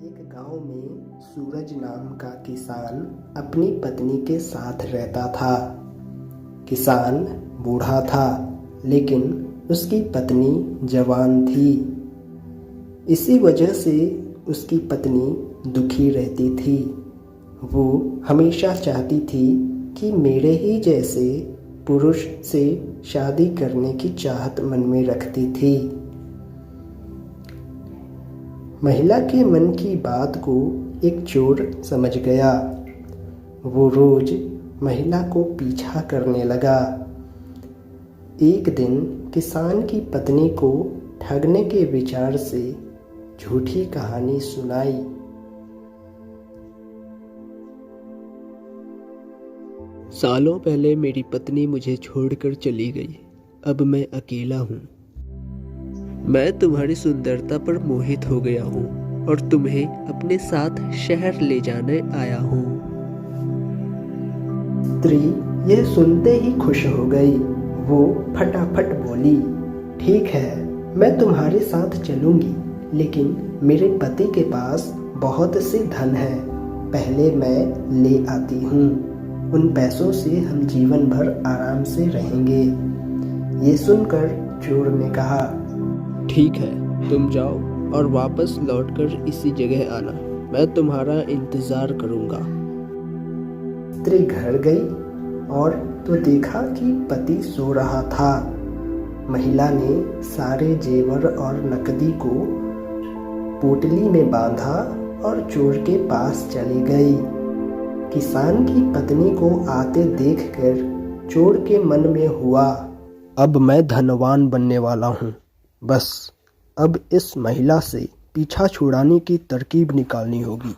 एक गांव में सूरज नाम का किसान अपनी पत्नी के साथ रहता था। किसान बूढ़ा था, लेकिन उसकी पत्नी जवान थी। इसी वजह से उसकी पत्नी दुखी रहती थी। वो हमेशा चाहती थी कि मेरे ही जैसे पुरुष से शादी करने की चाहत मन में रखती थी। महिला के मन की बात को एक चोर समझ गया। वो रोज महिला को पीछा करने लगा। एक दिन किसान की पत्नी को ठगने के विचार से झूठी कहानी सुनाई। सालों पहले मेरी पत्नी मुझे छोड़कर चली गई। अब मैं अकेला हूँ। मैं तुम्हारी सुंदरता पर मोहित हो गया हूँ और तुम्हें अपने साथ शहर ले जाने आया हूँ। स्त्री यह सुनते ही खुश हो गई। वो फटाफट बोली, ठीक है, मैं तुम्हारे साथ चलूंगी, लेकिन मेरे पति के पास बहुत सी धन है। पहले मैं ले आती हूँ। उन पैसों से हम जीवन भर आराम से रहेंगे। ये सुनकर चोर ने कहा, ठीक है, तुम जाओ और वापस लौटकर इसी जगह आना। मैं तुम्हारा इंतजार करूंगा। स्त्री घर गई और तो देखा कि पति सो रहा था। महिला ने सारे जेवर और नकदी को पोटली में बांधा और चोर के पास चली गई। किसान की पत्नी को आते देखकर चोर के मन में हुआ, अब मैं धनवान बनने वाला हूँ। बस अब इस महिला से पीछा छुड़ाने की तरकीब निकालनी होगी।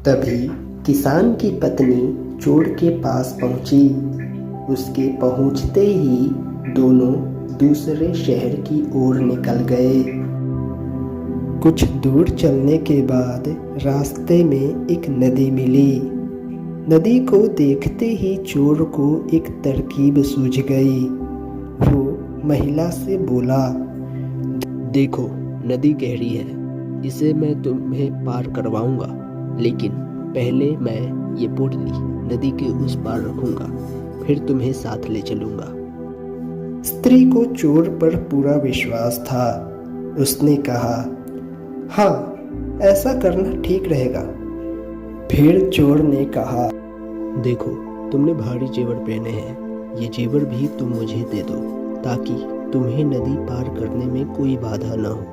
तभी किसान की पत्नी चोर के पास पहुंची। उसके पहुंचते ही दोनों दूसरे शहर की ओर निकल गए। कुछ दूर चलने के बाद रास्ते में एक नदी मिली। नदी को देखते ही चोर को एक तरकीब सूझ गई। वो महिला से बोला, देखो, नदी गहरी है, इसे मैं तुम्हें पार करवाऊंगा, लेकिन पहले मैं ये पोटली नदी के उस पार रखूंगा, फिर तुम्हें साथ ले चलूंगा। स्त्री को चोर पर पूरा विश्वास था। उसने कहा, हाँ, ऐसा करना ठीक रहेगा। फिर चोर ने कहा, देखो, तुमने भारी जेवर पहने हैं, ये जेवर भी तुम मुझे दे दो, ताकि तुम्हें नदी पार करने में कोई बाधा ना हो।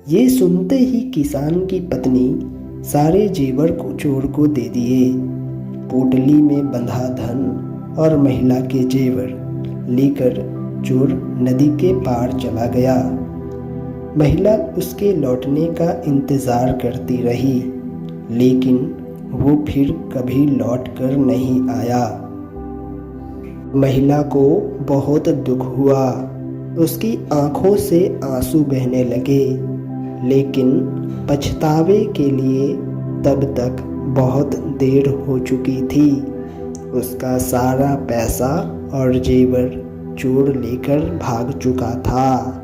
ये सुनते ही किसान की पत्नी सारे जेवर को चोर को दे दिए। पोटली में बंधा धन और महिला के जेवर लेकर चोर नदी के पार चला गया। महिला उसके लौटने का इंतजार करती रही, लेकिन वो फिर कभी लौट कर नहीं आया। महिला को बहुत दुख हुआ। उसकी आंखों से आंसू बहने लगे, लेकिन पछतावे के लिए तब तक बहुत देर हो चुकी थी। उसका सारा पैसा और जेवर चोर लेकर भाग चुका था।